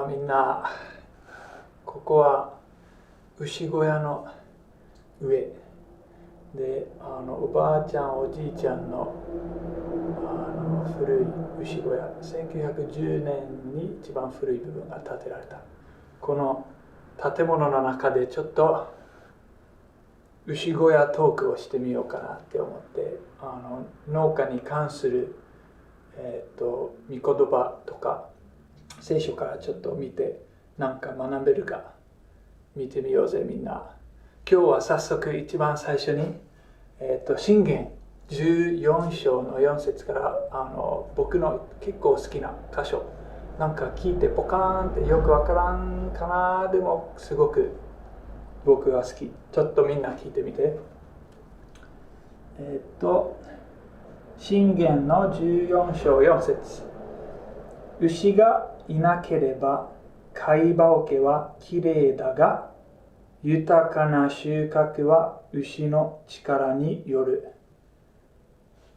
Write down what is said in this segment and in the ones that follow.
みんな、ここは牛小屋の上で、おばあちゃんおじいちゃんの、古い牛小屋、1910年に一番古い部分が建てられた。この建物の中でちょっと牛小屋トークをしてみようかなって思って、農家に関する、御言葉とか聖書からちょっと見てなんか学べるか見てみようぜみんな。今日は早速一番最初に、箴言14章の4節から僕の結構好きな箇所、なんか聞いてポカーンってよくわからんかな、でもすごく僕が好き。ちょっとみんな聞いてみて。箴言の14章4節、牛がいなければ飼い葉桶はきれいだが、豊かな収穫は牛の力による。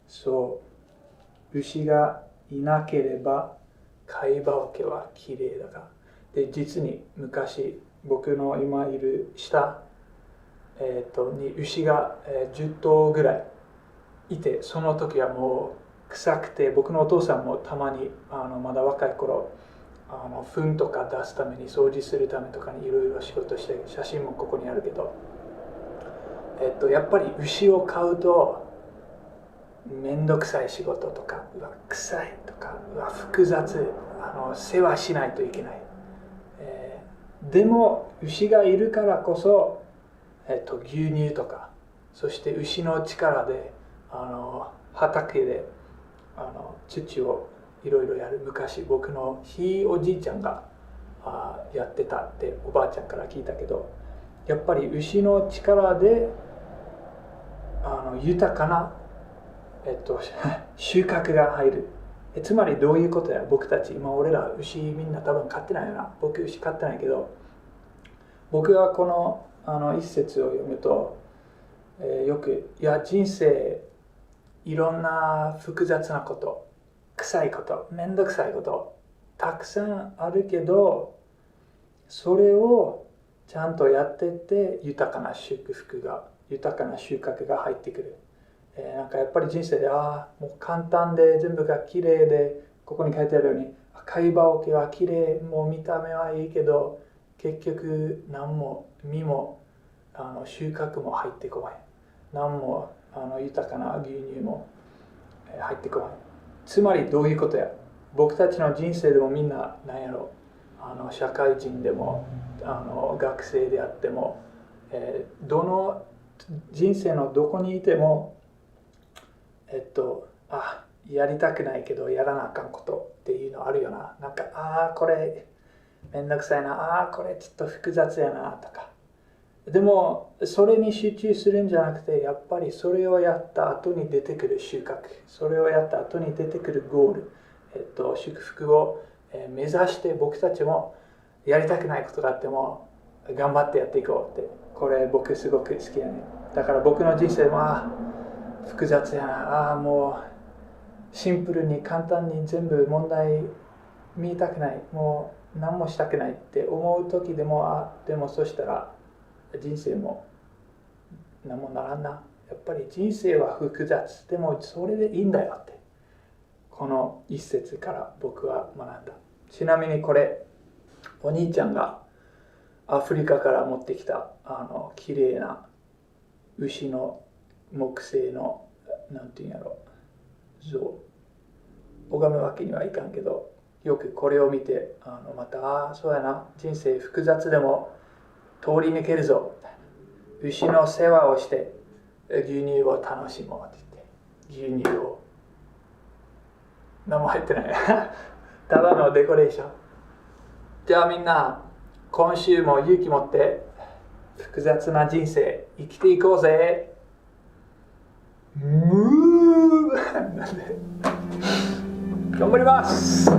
そう、牛がいなければ飼い葉桶はきれいだが。で、実に昔、僕の今いる下、に牛が、10頭ぐらいいて、その時はもう臭くて、僕のお父さんもたまにまだ若い頃糞とか出すために掃除するためとかにいろいろ仕事して、写真もここにあるけど、やっぱり牛を飼うとめんどくさい仕事とか、臭いとか、複雑、世話しないといけない、でも牛がいるからこそ、牛乳とか、そして牛の力で畑で土をいろいろやる。昔僕のひいおじいちゃんがやってたっておばあちゃんから聞いたけど、やっぱり牛の力で豊かな、収穫が入る。つまりどういうことや。僕たち今俺ら牛みんな多分飼ってないよな。僕牛飼ってないけど、僕はこの一節を読むと、よく人生いろんな複雑なこと、臭いこと、めんどくさいことたくさんあるけど、それをちゃんとやってって豊かな収穫が入ってくる。なんかやっぱり人生でもう簡単で全部がきれいで、ここに書いてあるように飼い葉桶はきれい、もう見た目はいいけど結局何も実も収穫も入ってこない。何も豊かな牛乳も入ってこない。つまりどういうことや。僕たちの人生でもみんな何やろ、社会人でも学生であっても、どの人生のどこにいてもやりたくないけどやらなあかんことっていうのあるよな。なんかこれめんどくさいな、これちょっと複雑やなとか。でもそれに集中するんじゃなくて、やっぱりそれをやった後に出てくる収穫、それをやった後に出てくるゴール、祝福を目指して、僕たちもやりたくないことがあっても頑張ってやっていこうって。これ僕すごく好きやね。だから僕の人生は複雑やな、もうシンプルに簡単に全部問題見たくない、もう何もしたくないって思う時でも、でもそしたら人生も何もならんな。やっぱり人生は複雑、でもそれでいいんだよって、この一節から僕は学んだ。ちなみにこれお兄ちゃんがアフリカから持ってきた綺麗な牛の木製のなんていうんやろ、像拝むわけにはいかんけど、よくこれを見てまたそうやな、人生複雑でも通り抜けるぞみたいな。牛の世話をして牛乳を楽しもうって言って、牛乳を何も入ってないただのデコレーション。じゃあみんな今週も勇気持って複雑な人生生きていこうぜ。頑張ります。